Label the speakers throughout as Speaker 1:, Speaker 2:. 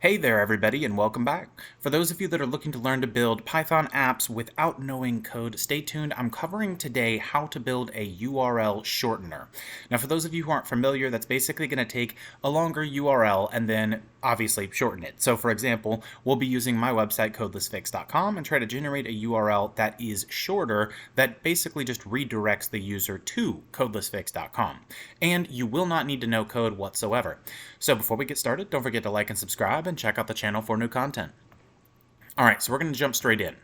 Speaker 1: Hey there everybody and welcome back. For those of you that are looking to learn to build Python apps without knowing code, stay tuned. I'm covering today how to build a URL shortener. Now for those of you who aren't familiar, that's basically going to take a longer URL and then obviously shorten it. So for example, we'll be using my website codelessfix.com and try to generate a URL that is shorter that basically just redirects the user to codelessfix.com. And you will not need to know code whatsoever. So before we get started, don't forget to like and subscribe and check out the channel for new content. Alright, so we're going to jump straight in.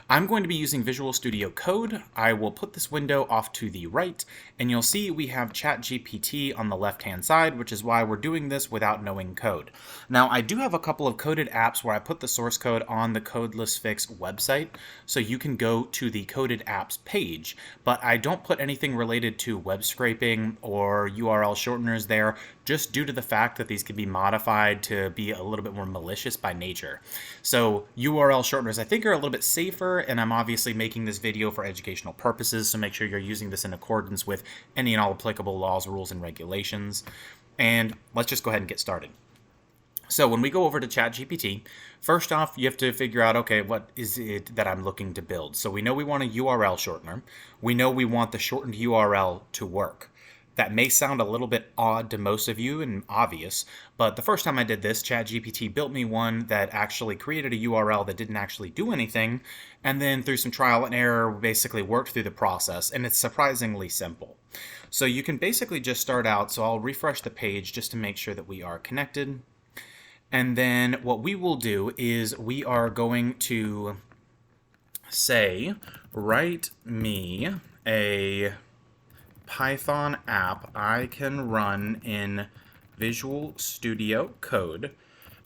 Speaker 1: I'm going to be using Visual Studio Code. I will put this window off to the right, and you'll see we have ChatGPT on the left-hand side, which is why we're doing this without knowing code. Now, I do have a couple of coded apps where I put the source code on the CodelessFix website, so you can go to the coded apps page, but I don't put anything related to web scraping or URL shorteners there, just due to the fact that these can be modified to be a little bit more malicious by nature. So URL shorteners I think are a little bit safer, and I'm obviously making this video for educational purposes, so make sure you're using this in accordance with any and all applicable laws, rules, and regulations. And let's just go ahead and get started. So when we go over to ChatGPT, first off, you have to figure out, okay, what is it that I'm looking to build? So we know we want a URL shortener. We know we want the shortened URL to work. That may sound a little bit odd to most of you and obvious, but the first time I did this, ChatGPT built me one that actually created a URL that didn't actually do anything, and then through some trial and error, basically worked through the process, and it's surprisingly simple. So you can basically just start out, so I'll refresh the page just to make sure that we are connected. And then what we will do is we are going to say, write me a Python app I can run in Visual Studio Code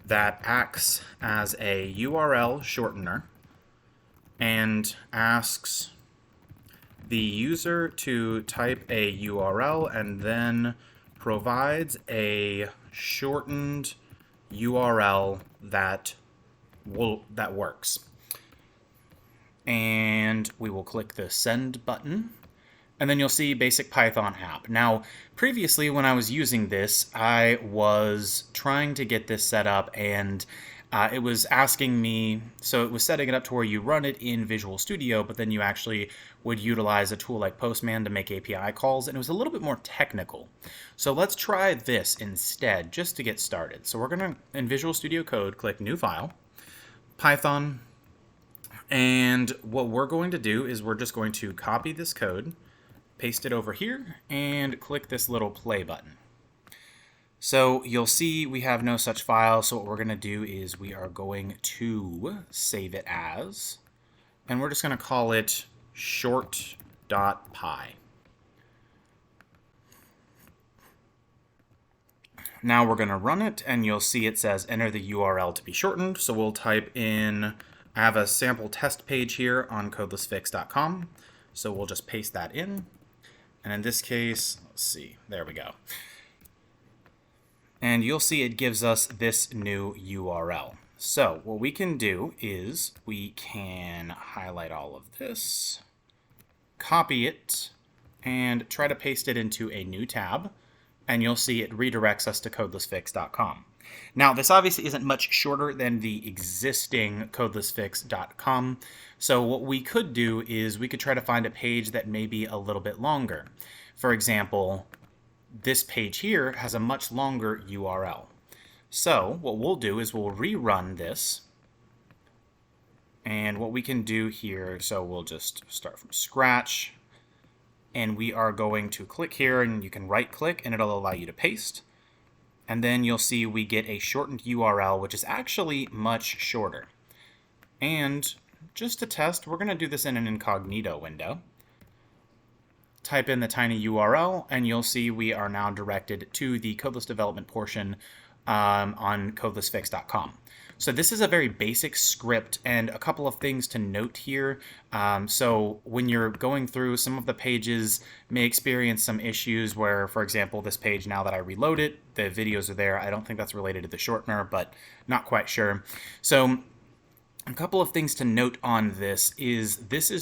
Speaker 1: that acts as a URL shortener and asks the user to type a URL and then provides a shortened URL that works. And we will click the send button. And then you'll see basic Python app. Now, previously when I was using this, I was trying to get this set up, and it was asking me, so it was setting it up to where you run it in Visual Studio, but then you actually would utilize a tool like Postman to make API calls, and it was a little bit more technical. So let's try this instead, just to get started. So we're going to, in Visual Studio Code, click New File, Python, and what we're going to do is we're just going to copy this code, paste it over here, and click this little play button. So you'll see we have no such file, so what we're going to do is we are going to save it as, and we're just going to call it short.py. Now we're going to run it, and you'll see it says enter the URL to be shortened, so we'll type in, I have a sample test page here on codelessfix.com, so we'll just paste that in. And in this case, let's see, there we go. And you'll see it gives us this new URL. So what we can do is we can highlight all of this, copy it, and try to paste it into a new tab. And you'll see it redirects us to codelessfix.com. Now, this obviously isn't much shorter than the existing codelessfix.com, so what we could do is we could try to find a page that may be a little bit longer. For example, this page here has a much longer URL. So what we'll do is we'll rerun this, and what we can do here, so we'll just start from scratch, and we are going to click here, and you can right click and it'll allow you to paste. And then you'll see we get a shortened URL, which is actually much shorter. And just to test, we're going to do this in an incognito window. Type in the tiny URL, and you'll see we are now directed to the codeless development portion on codelessfix.com. So this is a very basic script, and a couple of things to note here. So when you're going through, some of the pages may experience some issues where, for example, this page, now that I reload it, the videos are there. I don't think that's related to the shortener, but not quite sure. So A couple of things to note on this is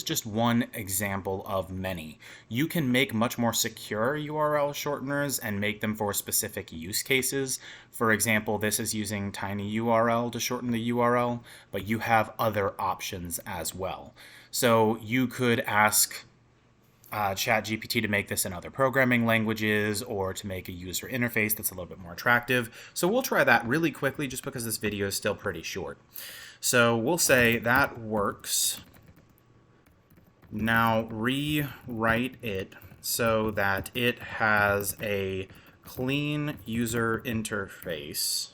Speaker 1: just one example of many. You can make much more secure URL shorteners and make them for specific use cases. For example, this is using tinyURL to shorten the URL, but you have other options as well. So you could ask ChatGPT to make this in other programming languages or to make a user interface that's a little bit more attractive. So we'll try that really quickly just because this video is still pretty short. So we'll say that works. Now rewrite it so that it has a clean user interface.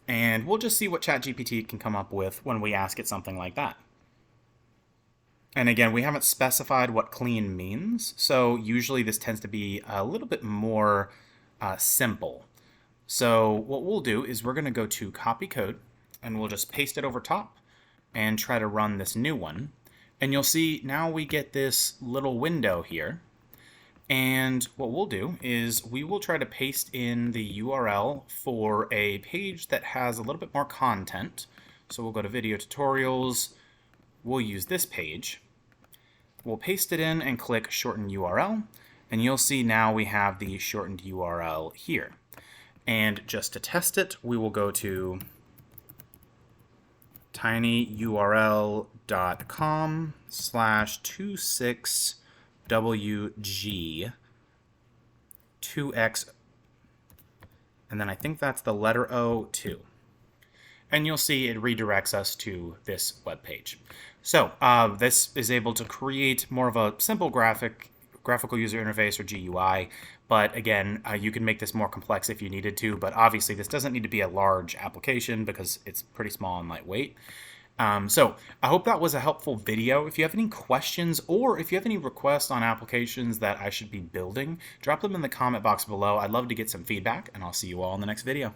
Speaker 1: And we'll just see what ChatGPT can come up with when we ask it something like that. And again, we haven't specified what clean means, so usually this tends to be a little bit more simple. So what we'll do is we're going to go to copy code, and we'll just paste it over top and try to run this new one. And you'll see now we get this little window here. And what we'll do is we will try to paste in the URL for a page that has a little bit more content. So we'll go to video tutorials. We'll use this page. We'll paste it in and click shorten URL. And you'll see now we have the shortened URL here. And just to test it, we will go to tinyurl.com/26wg2x, and then I think that's the letter O2. And you'll see it redirects us to this web page. So this is able to create more of a simple graphical user interface, or GUI, but again, you can make this more complex if you needed to, but obviously this doesn't need to be a large application because it's pretty small and lightweight. So I hope that was a helpful video. If you have any questions or if you have any requests on applications that I should be building, drop them in the comment box below. I'd love to get some feedback, and I'll see you all in the next video.